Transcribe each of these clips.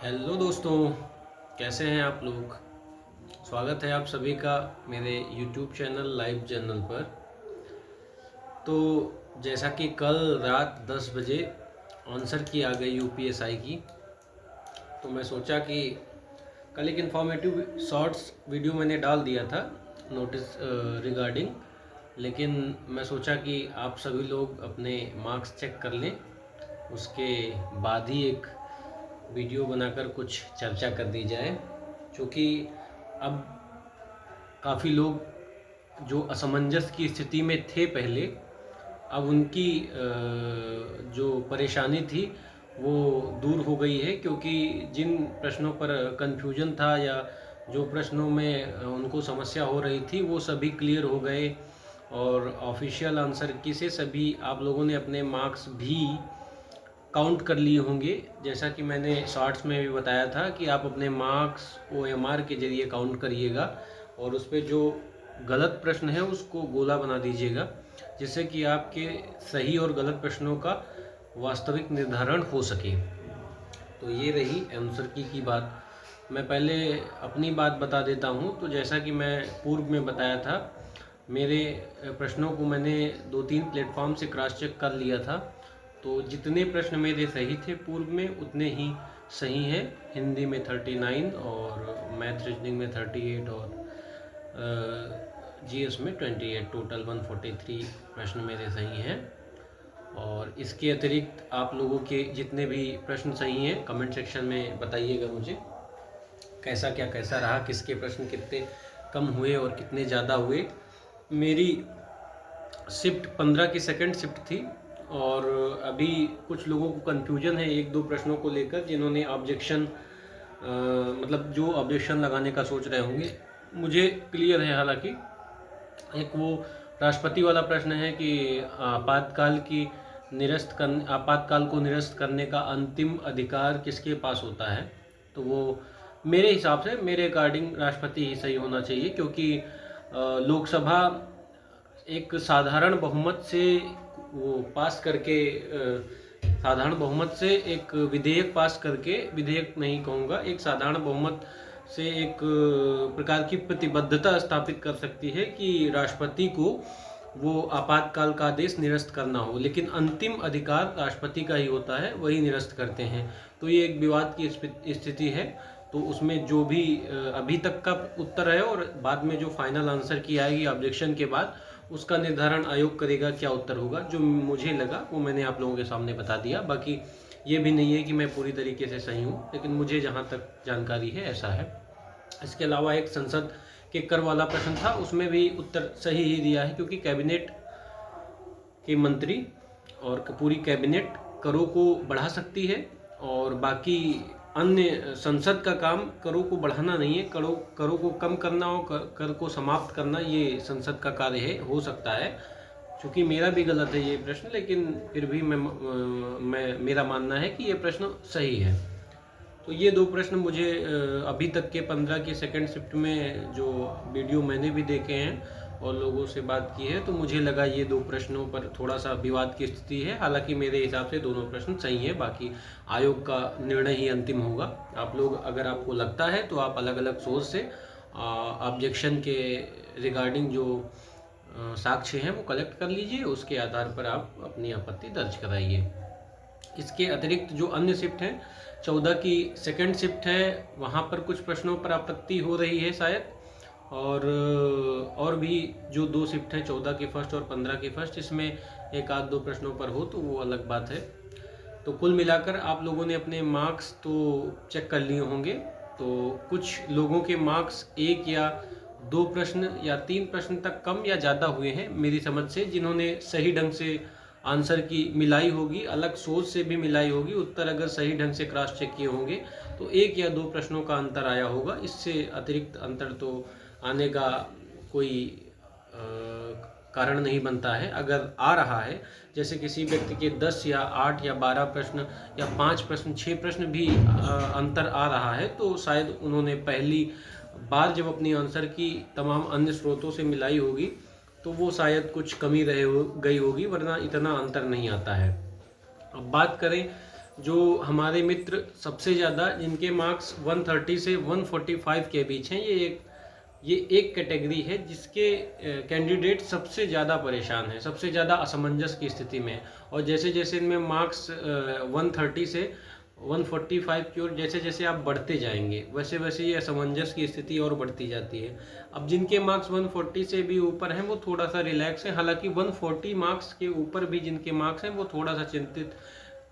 Hello दोस्तों, कैसे हैं आप लोग। स्वागत है आप सभी का मेरे यूट्यूब चैनल लाइव जर्नल पर। तो जैसा कि कल रात 10 बजे आंसर की आ गई यूपीएसआई की, तो मैं सोचा कि कल एक इन्फॉर्मेटिव शॉर्ट्स वीडियो मैंने डाल दिया था नोटिस रिगार्डिंग, लेकिन मैं सोचा कि आप सभी लोग अपने मार्क्स चेक कर लें, उसके बाद ही एक वीडियो बनाकर कुछ चर्चा कर दी जाए। क्योंकि अब काफ़ी लोग जो असमंजस की स्थिति में थे पहले, अब उनकी जो परेशानी थी वो दूर हो गई है। क्योंकि जिन प्रश्नों पर कन्फ्यूजन था या जो प्रश्नों में उनको समस्या हो रही थी वो सभी क्लियर हो गए, और ऑफिशियल आंसर की से सभी आप लोगों ने अपने मार्क्स भी काउंट कर लिए होंगे। जैसा कि मैंने शॉर्ट्स में भी बताया था कि आप अपने मार्क्स ओएमआर के जरिए काउंट करिएगा, और उस पर जो गलत प्रश्न है उसको गोला बना दीजिएगा, जिससे कि आपके सही और गलत प्रश्नों का वास्तविक निर्धारण हो सके। तो ये रही आंसर की बात। मैं पहले अपनी बात बता देता हूँ। तो जैसा कि मैं पूर्व में बताया था, मेरे प्रश्नों को मैंने 2-3 प्लेटफॉर्म से क्रॉस चेक कर लिया था। तो जितने प्रश्न मेरे सही थे पूर्व में उतने ही सही हैं। हिंदी में 39 और मैथ रीजनिंग में 38 और जीएस में 28, टोटल 143 प्रश्न मेरे सही हैं। और इसके अतिरिक्त आप लोगों के जितने भी प्रश्न सही हैं कमेंट सेक्शन में बताइएगा मुझे कैसा रहा, किसके प्रश्न कितने कम हुए और कितने ज़्यादा हुए। मेरी शिफ्ट 15 की सेकंड शिफ्ट थी, और अभी कुछ लोगों को कन्फ्यूजन है एक दो प्रश्नों को लेकर, जिन्होंने ऑब्जेक्शन मतलब जो ऑब्जेक्शन लगाने का सोच रहे होंगे। मुझे क्लियर है, हालांकि एक वो राष्ट्रपति वाला प्रश्न है कि आपातकाल को निरस्त करने का अंतिम अधिकार किसके पास होता है। तो वो मेरे हिसाब से, मेरे अकॉर्डिंग राष्ट्रपति ही सही होना चाहिए। क्योंकि लोकसभा एक साधारण बहुमत से वो पास करके साधारण बहुमत से एक विधेयक पास करके, विधेयक नहीं कहूँगा, एक साधारण बहुमत से एक प्रकार की प्रतिबद्धता स्थापित कर सकती है कि राष्ट्रपति को वो आपातकाल का आदेश निरस्त करना हो। लेकिन अंतिम अधिकार राष्ट्रपति का ही होता है, वही निरस्त करते हैं। तो ये एक विवाद की स्थिति है। तो उसमें जो भी अभी तक का उत्तर है और बाद में जो फाइनल आंसर की आएगी ऑब्जेक्शन के बाद, उसका निर्धारण आयोग करेगा क्या उत्तर होगा। जो मुझे लगा वो मैंने आप लोगों के सामने बता दिया। बाकी ये भी नहीं है कि मैं पूरी तरीके से सही हूँ, लेकिन मुझे जहाँ तक जानकारी है ऐसा है। इसके अलावा एक संसद के कर वाला प्रश्न था, उसमें भी उत्तर सही ही दिया है। क्योंकि कैबिनेट के मंत्री और पूरी कैबिनेट करों को बढ़ा सकती है, और बाकी अन्य संसद का काम करों को बढ़ाना नहीं है। करों को कम करना और कर को समाप्त करना, ये संसद का कार्य है। हो सकता है क्योंकि मेरा भी गलत है ये प्रश्न, लेकिन फिर भी मेरा मानना है कि ये प्रश्न सही है। तो ये दो प्रश्न मुझे अभी तक के 15 की सेकंड शिफ्ट में जो वीडियो मैंने भी देखे हैं और लोगों से बात की है, तो मुझे लगा ये दो प्रश्नों पर थोड़ा सा विवाद की स्थिति है। हालांकि मेरे हिसाब से दोनों प्रश्न सही है, बाकी आयोग का निर्णय ही अंतिम होगा। आप लोग, अगर आपको लगता है तो आप अलग अलग सोर्स से ऑब्जेक्शन के रिगार्डिंग जो साक्ष्य हैं वो कलेक्ट कर लीजिए, उसके आधार पर आप अपनी आपत्ति दर्ज कराइए। इसके अतिरिक्त जो अन्य शिफ्ट हैं, 14 की सेकंड शिफ्ट है, वहाँ पर कुछ प्रश्नों पर आपत्ति हो रही है शायद। और भी जो दो शिफ्ट हैं, 14 की फर्स्ट और 15 की फर्स्ट, इसमें एक आध दो प्रश्नों पर हो तो वो अलग बात है। तो कुल मिलाकर आप लोगों ने अपने मार्क्स तो चेक कर लिए होंगे। तो कुछ लोगों के मार्क्स एक या दो प्रश्न या तीन प्रश्न तक कम या ज़्यादा हुए हैं मेरी समझ से। जिन्होंने सही ढंग से आंसर की मिलाई होगी, अलग सोच से भी मिलाई होगी, उत्तर अगर सही ढंग से क्रॉस चेक किए होंगे, तो एक या दो प्रश्नों का अंतर आया होगा। इससे अतिरिक्त अंतर तो आने का कोई कारण नहीं बनता है। अगर आ रहा है, जैसे किसी व्यक्ति के 10 या 8 या 12 प्रश्न या 5 प्रश्न, 6 प्रश्न भी अंतर आ रहा है, तो शायद उन्होंने पहली बार जब अपनी आंसर की तमाम अन्य स्रोतों से मिलाई होगी, तो वो शायद कुछ कमी गई होगी, वरना इतना अंतर नहीं आता है। अब बात करें जो हमारे मित्र सबसे ज़्यादा जिनके मार्क्स 130 से 145 के बीच हैं, ये एक कैटेगरी है जिसके कैंडिडेट सबसे ज़्यादा परेशान हैं, सबसे ज़्यादा असमंजस की स्थिति में है। और जैसे जैसे इनमें मार्क्स 130 से 145 की ओर जैसे जैसे आप बढ़ते जाएंगे, वैसे वैसे ये असमंजस की स्थिति और बढ़ती जाती है। अब जिनके मार्क्स 140 से भी ऊपर हैं वो थोड़ा सा रिलैक्स है, हालांकि 140 मार्क्स के ऊपर भी जिनके मार्क्स हैं वो थोड़ा सा चिंतित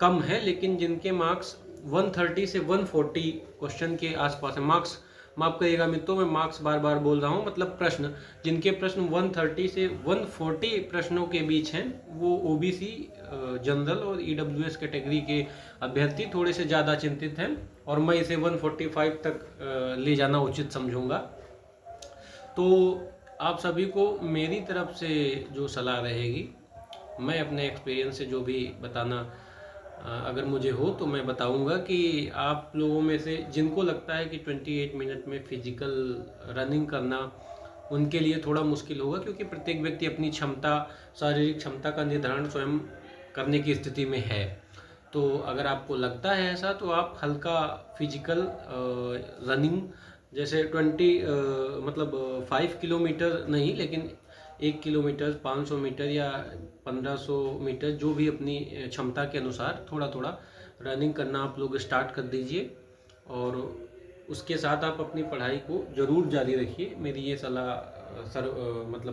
कम है, लेकिन जिनके मार्क्स 130 से 140 क्वेश्चन के आसपास है, मार्क्स माफ करिएगा मित्रों, मैं मार्क्स बार बार बोल रहा हूँ, मतलब प्रश्न, जिनके प्रश्न 130 से 140 प्रश्नों के बीच हैं वो ओबीसी, जनरल और ईडब्ल्यूएस कैटेगरी के अभ्यर्थी थोड़े से ज़्यादा चिंतित हैं, और मैं इसे 145 तक ले जाना उचित समझूंगा। तो आप सभी को मेरी तरफ से जो सलाह रहेगी, मैं अपने एक्सपीरियंस से जो भी बताना अगर मुझे हो तो मैं बताऊंगा कि आप लोगों में से जिनको लगता है कि 28 मिनट में फिजिकल रनिंग करना उनके लिए थोड़ा मुश्किल होगा, क्योंकि प्रत्येक व्यक्ति अपनी क्षमता, शारीरिक क्षमता का निर्धारण स्वयं करने की स्थिति में है। तो अगर आपको लगता है ऐसा तो आप हल्का फिजिकल रनिंग, जैसे 5 किलोमीटर नहीं, लेकिन 1 किलोमीटर, 500 मीटर या 1500 मीटर, जो भी अपनी क्षमता के अनुसार थोड़ा थोड़ा रनिंग करना आप लोग स्टार्ट कर दीजिए। और उसके साथ आप अपनी पढ़ाई को ज़रूर जारी रखिए। मेरी ये सलाह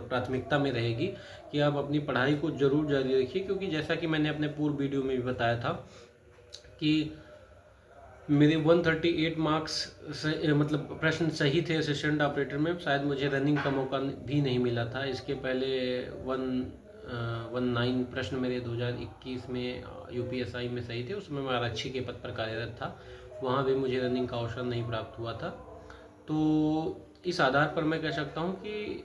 प्राथमिकता में रहेगी कि आप अपनी पढ़ाई को ज़रूर जारी रखिए, क्योंकि जैसा कि मैंने अपने पूर्व वीडियो में भी बताया था कि मेरे 138 मार्क्स से प्रश्न सही थे असिस्टेंट ऑपरेटर में, शायद मुझे रनिंग का मौका भी नहीं मिला था। इसके पहले 119 प्रश्न मेरे 2021 में यूपीएसआई में सही थे, उसमें मैं आरक्षी के पद पर कार्यरत था, वहाँ भी मुझे रनिंग का अवसर नहीं प्राप्त हुआ था। तो इस आधार पर मैं कह सकता हूँ कि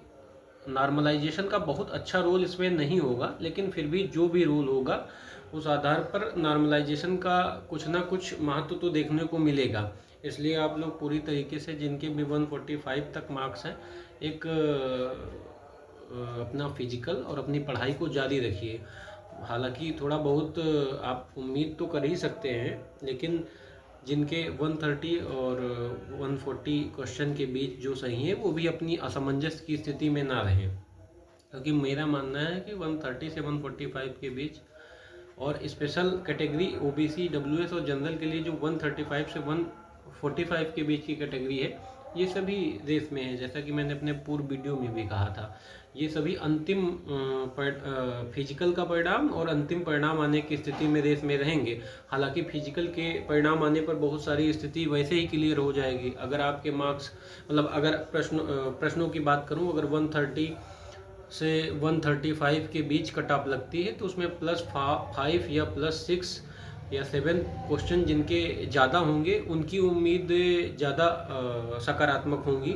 नॉर्मलाइजेशन का बहुत अच्छा रोल इसमें नहीं होगा, लेकिन फिर भी जो भी रोल होगा उस आधार पर नॉर्मलाइजेशन का कुछ ना कुछ महत्व तो देखने को मिलेगा। इसलिए आप लोग पूरी तरीके से, जिनके भी 145 तक मार्क्स हैं, एक अपना फिजिकल और अपनी पढ़ाई को जारी रखिए। हालांकि थोड़ा बहुत आप उम्मीद तो कर ही सकते हैं, लेकिन जिनके 130 और 140 क्वेश्चन के बीच जो सही है वो भी अपनी असमंजस की स्थिति में ना रहें, क्योंकि मेरा मानना है कि 130 से 145 के बीच, और स्पेशल कैटेगरी ओबीसी, डब्ल्यूएस और जनरल के लिए जो 135 से 145 के बीच की कैटेगरी है, ये सभी रेस में है। जैसा कि मैंने अपने पूर्व वीडियो में भी कहा था, ये सभी अंतिम फिजिकल का परिणाम और अंतिम परिणाम आने की स्थिति में रेस में रहेंगे। हालांकि फिजिकल के परिणाम आने पर बहुत सारी स्थिति वैसे ही क्लियर हो जाएगी। अगर आपके मार्क्स, अगर प्रश्नों की बात करूं, अगर 130 से 135 के बीच कट ऑफ लगती है तो उसमें +5 या +6 या 7 क्वेश्चन जिनके ज़्यादा होंगे उनकी उम्मीद ज़्यादा सकारात्मक होंगी।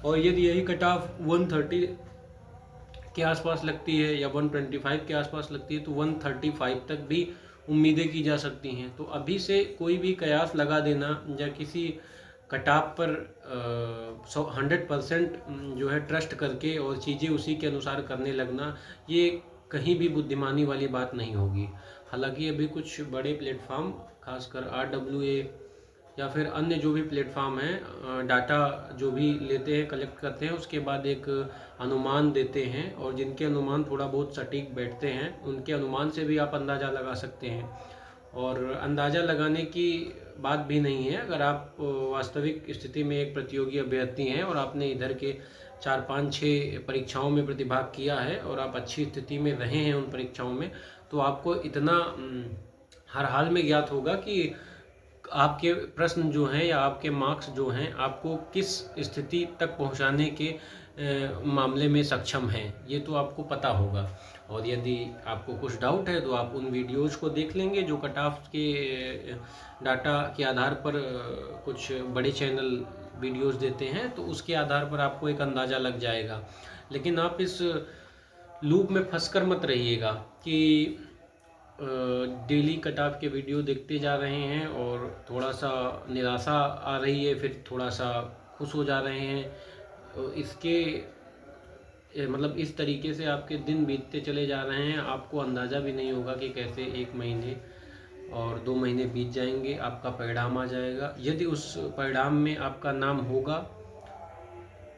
और यदि यही कट ऑफ 130 के आसपास लगती है या 125 के आसपास लगती है तो 135 तक भी उम्मीदें की जा सकती हैं। तो अभी से कोई भी कयास लगा देना या किसी कटाप पर 100% जो है ट्रस्ट करके और चीज़ें उसी के अनुसार करने लगना, ये कहीं भी बुद्धिमानी वाली बात नहीं होगी। हालांकि अभी कुछ बड़े प्लेटफॉर्म, खासकर RWA या फिर अन्य जो भी प्लेटफॉर्म हैं, डाटा जो भी लेते हैं, कलेक्ट करते हैं, उसके बाद एक अनुमान देते हैं, और जिनके अनुमान थोड़ा बहुत सटीक बैठते हैं उनके अनुमान से भी आप अंदाज़ा लगा सकते हैं। और अंदाज़ा लगाने की बात भी नहीं है, अगर आप वास्तविक स्थिति में एक प्रतियोगी अभ्यर्थी हैं और आपने इधर के 4, 5, 6 परीक्षाओं में प्रतिभाग किया है और आप अच्छी स्थिति में रहे हैं उन परीक्षाओं में, तो आपको इतना हर हाल में ज्ञात होगा कि आपके प्रश्न जो हैं या आपके मार्क्स जो हैं आपको किस स्थिति तक पहुंचाने के मामले में सक्षम हैं, ये तो आपको पता होगा। और यदि आपको कुछ डाउट है तो आप उन वीडियोज़ को देख लेंगे जो कट ऑफ के डाटा के आधार पर कुछ बड़े चैनल वीडियोज़ देते हैं, तो उसके आधार पर आपको एक अंदाज़ा लग जाएगा। लेकिन आप इस लूप में फंसकर मत रहिएगा कि डेली कट ऑफ के वीडियो देखते जा रहे हैं और थोड़ा सा निराशा आ रही है, फिर थोड़ा सा खुश हो जा रहे हैं। इसके इस तरीके से आपके दिन बीतते चले जा रहे हैं, आपको अंदाज़ा भी नहीं होगा कि कैसे एक महीने और 2 महीने बीत जाएंगे, आपका परिणाम आ जाएगा। यदि उस परिणाम में आपका नाम होगा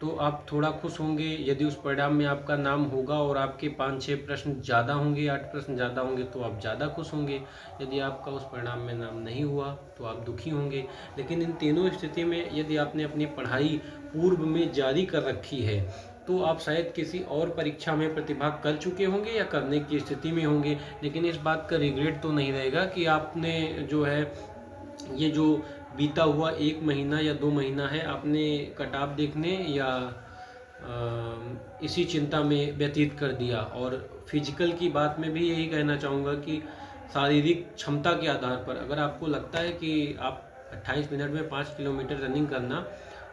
तो आप थोड़ा खुश होंगे। यदि उस परिणाम में आपका नाम होगा और आपके 5-6 प्रश्न ज़्यादा होंगे, 8 प्रश्न ज़्यादा होंगे, तो आप ज़्यादा खुश होंगे। यदि आपका उस परिणाम में नाम नहीं हुआ तो आप दुखी होंगे। लेकिन इन तीनों स्थिति में यदि आपने अपनी पढ़ाई पूर्व में जारी कर रखी है तो आप शायद किसी और परीक्षा में प्रतिभाग कर चुके होंगे या करने की स्थिति में होंगे, लेकिन इस बात का रिग्रेट तो नहीं रहेगा कि आपने जो है ये जो बीता हुआ 1 महीना या 2 महीना है आपने कट ऑफ देखने या इसी चिंता में व्यतीत कर दिया। और फिजिकल की बात में भी यही कहना चाहूँगा कि शारीरिक क्षमता के आधार पर अगर आपको लगता है कि आप 28 मिनट में 5 किलोमीटर रनिंग करना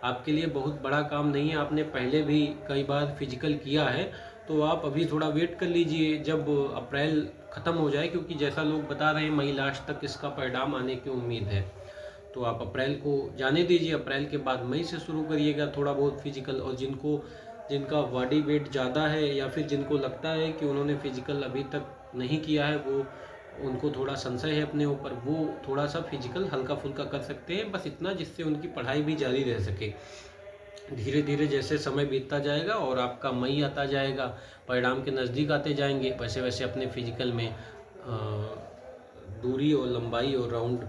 आपके लिए बहुत बड़ा काम नहीं है, आपने पहले भी कई बार फिजिकल किया है, तो आप अभी थोड़ा वेट कर लीजिए जब अप्रैल ख़त्म हो जाए, क्योंकि जैसा लोग बता रहे हैं मई लास्ट तक इसका परिणाम आने की उम्मीद है। तो आप अप्रैल को जाने दीजिए, अप्रैल के बाद मई से शुरू करिएगा थोड़ा बहुत फिजिकल। और जिनका बॉडी वेट ज़्यादा है या फिर जिनको लगता है कि उन्होंने फिजिकल अभी तक नहीं किया है, वो उनको थोड़ा संशय है अपने ऊपर, वो थोड़ा सा फिजिकल हल्का फुल्का कर सकते हैं, बस इतना जिससे उनकी पढ़ाई भी जारी रह सके। धीरे धीरे जैसे समय बीतता जाएगा और आपका मई आता जाएगा, परिणाम के नज़दीक आते जाएंगे, वैसे वैसे अपने फिजिकल में दूरी और लंबाई और राउंड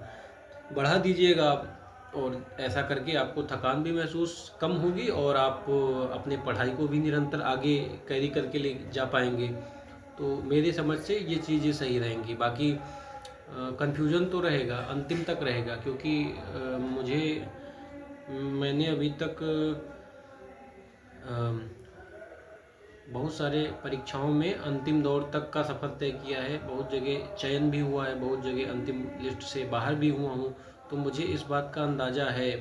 बढ़ा दीजिएगा आप। और ऐसा करके आपको थकान भी महसूस कम होगी और आप अपने पढ़ाई को भी निरंतर आगे कैरी करके ले जा पाएंगे। तो मेरी समझ से ये चीज़ें सही रहेंगी। बाकी कन्फ्यूज़न तो रहेगा, अंतिम तक रहेगा, क्योंकि मैंने अभी तक बहुत सारे परीक्षाओं में अंतिम दौर तक का सफ़र तय किया है, बहुत जगह चयन भी हुआ है, बहुत जगह अंतिम लिस्ट से बाहर भी हुआ हूँ। तो मुझे इस बात का अंदाज़ा है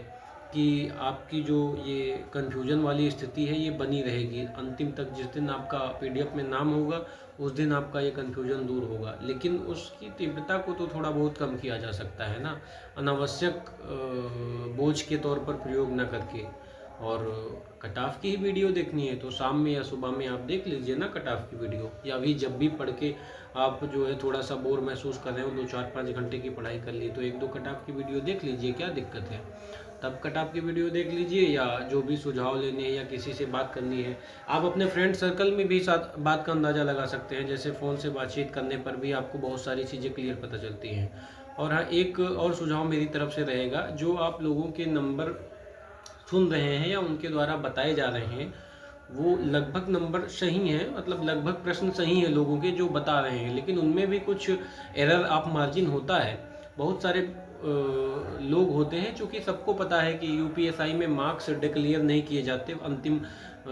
कि आपकी जो ये कन्फ्यूजन वाली स्थिति है ये बनी रहेगी अंतिम तक। जिस दिन आपका पीडीएफ में नाम होगा उस दिन आपका ये कन्फ्यूजन दूर होगा, लेकिन उसकी तीव्रता को तो थोड़ा बहुत कम किया जा सकता है ना, अनावश्यक बोझ के तौर पर प्रयोग न करके। और कट ऑफ की ही वीडियो देखनी है तो शाम में या सुबह में आप देख लीजिए ना कट ऑफ की वीडियो, या अभी जब भी पढ़ के आप जो है थोड़ा सा बोर महसूस कर रहे हो, 2-4-5 घंटे की पढ़ाई कर ली तो 1-2 कट ऑफ की वीडियो देख लीजिए, क्या दिक्कत है। तब कट ऑफ की वीडियो देख लीजिए, या जो भी सुझाव लेने हैं या किसी से बात करनी है, आप अपने फ्रेंड सर्कल में भी साथ बात का अंदाज़ा लगा सकते हैं। जैसे फ़ोन से बातचीत करने पर भी आपको बहुत सारी चीज़ें क्लियर पता चलती हैं। और हाँ, एक और सुझाव मेरी तरफ से रहेगा, जो आप लोगों के नंबर सुन रहे हैं या उनके द्वारा बताए जा रहे हैं वो लगभग नंबर सही हैं, मतलब लगभग प्रश्न सही हैं लोगों के जो बता रहे हैं, लेकिन उनमें भी कुछ एरर ऑफ मार्जिन होता है। बहुत सारे लोग होते हैं, चूँकि सबको पता है कि यूपीएसआई में मार्क्स डिक्लेयर नहीं किए जाते अंतिम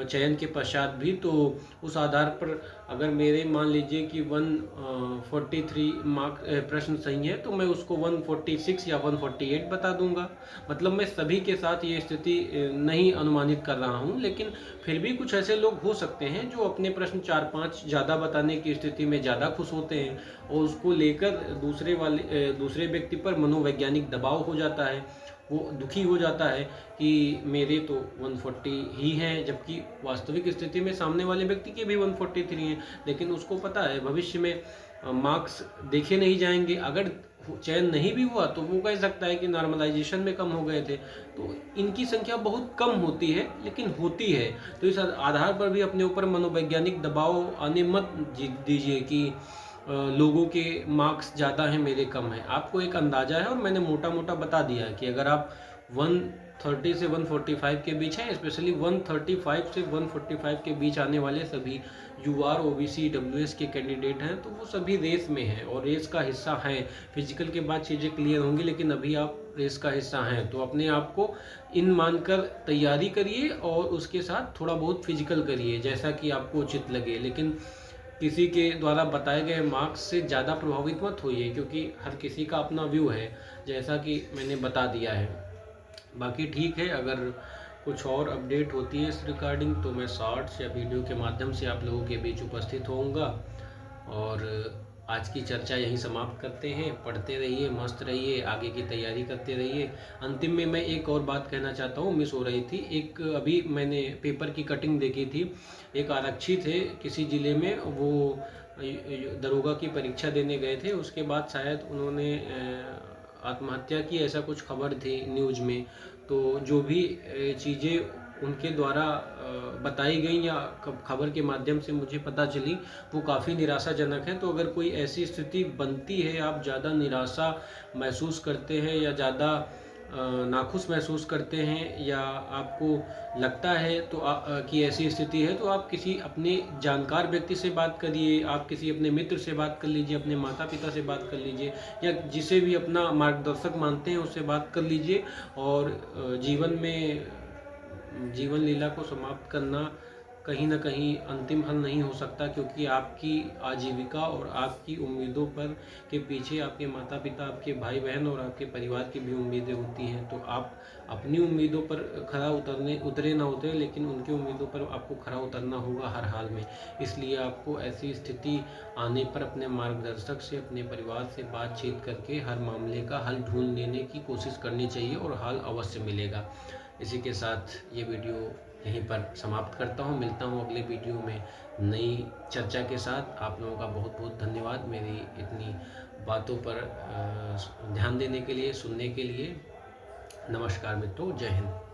चयन के पश्चात भी, तो उस आधार पर अगर मेरे मान लीजिए कि 143 मार्क प्रश्न सही है तो मैं उसको 146 या 148 बता दूंगा। मतलब मैं सभी के साथ ये स्थिति नहीं अनुमानित कर रहा हूँ, लेकिन फिर भी कुछ ऐसे लोग हो सकते हैं जो अपने प्रश्न 4-5 ज़्यादा बताने की स्थिति में ज़्यादा खुश होते हैं और उसको लेकर दूसरे व्यक्ति पर मनोवैज्ञानिक दबाव हो जाता है, वो दुखी हो जाता है कि मेरे तो 140 ही हैं, जबकि वास्तविक स्थिति में सामने वाले व्यक्ति के भी 143 हैं। लेकिन उसको पता है भविष्य में मार्क्स देखे नहीं जाएंगे, अगर चयन नहीं भी हुआ तो वो कह सकता है कि नॉर्मलाइजेशन में कम हो गए थे। तो इनकी संख्या बहुत कम होती है, लेकिन होती है। तो इस आधार पर भी अपने ऊपर मनोवैज्ञानिक दबाव आने मत दीजिए कि लोगों के मार्क्स ज़्यादा हैं मेरे कम हैं। आपको एक अंदाज़ा है और मैंने मोटा मोटा बता दिया कि अगर आप 130 से 145 के बीच हैं, स्पेशली 135 से 145 के बीच आने वाले सभी यूआर ओबीसी डब्ल्यूएस के कैंडिडेट हैं तो वो सभी रेस में हैं और रेस का हिस्सा हैं। फिजिकल के बाद चीज़ें क्लियर होंगी, लेकिन अभी आप रेस का हिस्सा हैं, तो अपने आप को इन मानकर तैयारी करिए और उसके साथ थोड़ा बहुत फिजिकल करिए जैसा कि आपको उचित लगे। लेकिन किसी के द्वारा बताए गए मार्क्स से ज़्यादा प्रभावित मत होइए, क्योंकि हर किसी का अपना व्यू है, जैसा कि मैंने बता दिया है। बाकी ठीक है, अगर कुछ और अपडेट होती है इस रिकॉर्डिंग तो मैं शॉर्ट्स या वीडियो के माध्यम से आप लोगों के बीच उपस्थित होऊंगा। और आज की चर्चा यहीं समाप्त करते हैं। पढ़ते रहिए, मस्त रहिए, आगे की तैयारी करते रहिए। अंतिम में मैं एक और बात कहना चाहता हूँ, मिस हो रही थी। एक अभी मैंने पेपर की कटिंग देखी थी, एक आरक्षी थे किसी ज़िले में, वो दरोगा की परीक्षा देने गए थे, उसके बाद शायद उन्होंने आत्महत्या की, ऐसा कुछ खबर थी न्यूज़ में। तो जो भी चीज़ें उनके द्वारा बताई गई या खबर के माध्यम से मुझे पता चली, वो काफ़ी निराशाजनक है। तो अगर कोई ऐसी स्थिति बनती है, आप ज़्यादा निराशा महसूस करते हैं या ज़्यादा नाखुश महसूस करते हैं, या आपको लगता है तो कि ऐसी स्थिति है, तो आप किसी अपने जानकार व्यक्ति से बात करिए, आप किसी अपने मित्र से बात कर लीजिए, अपने माता पिता से बात कर लीजिए, या जिसे भी अपना मार्गदर्शक मानते हैं उससे बात कर लीजिए। और जीवन में जीवन लीला को समाप्त करना कहीं न कहीं अंतिम हल नहीं हो सकता, क्योंकि आपकी आजीविका और आपकी उम्मीदों पर के पीछे आपके माता पिता, आपके भाई बहन और आपके परिवार की भी उम्मीदें होती हैं। तो आप अपनी उम्मीदों पर खरा उतरे ना उतरे, लेकिन उनकी उम्मीदों पर आपको खरा उतरना होगा हर हाल में। इसलिए आपको ऐसी स्थिति आने पर अपने मार्गदर्शक से, अपने परिवार से बातचीत करके हर मामले का हल ढूंढ लेने की कोशिश करनी चाहिए, और हल अवश्य मिलेगा। इसी के साथ ये वीडियो यहीं पर समाप्त करता हूँ। मिलता हूँ अगले वीडियो में नई चर्चा के साथ। आप लोगों का बहुत बहुत धन्यवाद मेरी इतनी बातों पर ध्यान देने के लिए, सुनने के लिए। नमस्कार मित्रों, जय हिंद।